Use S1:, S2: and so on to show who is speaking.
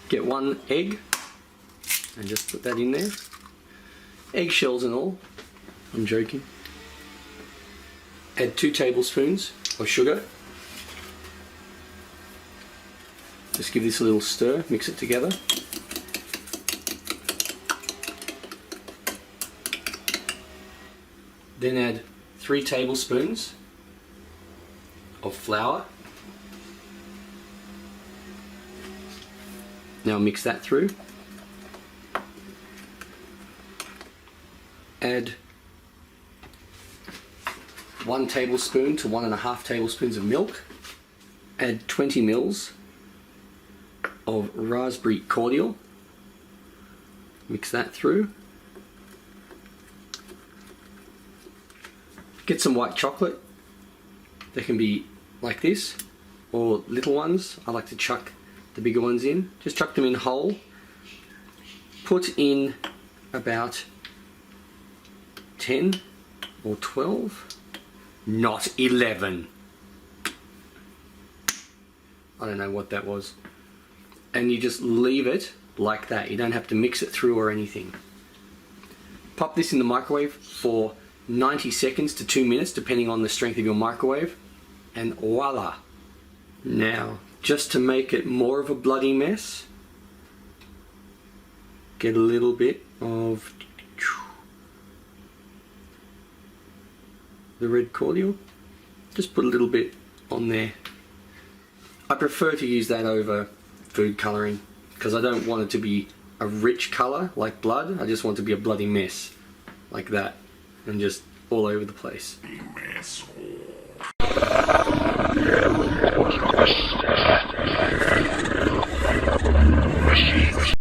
S1: Get one egg and just put that in there. Eggshells and all. I'm joking. Add 2 tablespoons of sugar. Just give this a little stir, mix it together. Then add 3 tablespoons of flour. Now mix that through. Add 1 tablespoon to 1.5 tablespoons of milk. Add 20 ml of raspberry cordial. Mix that through. Get some white chocolate. They can be like this, or little ones. I like to chuck the bigger ones in. Just chuck them in whole. Put in about 10 or 12, not 11. I don't know what that was. And you just leave it like that. You don't have to mix it through or anything. Pop this in the microwave for 90 seconds to 2 minutes, depending on the strength of your microwave, and voila. Now, just to make it more of a bloody mess, get a little bit of the red cordial. Just put a little bit on there. I prefer to use that over food colouring because I don't want it to be a rich colour like blood. I just want it to be a bloody mess like that, and just all over the place.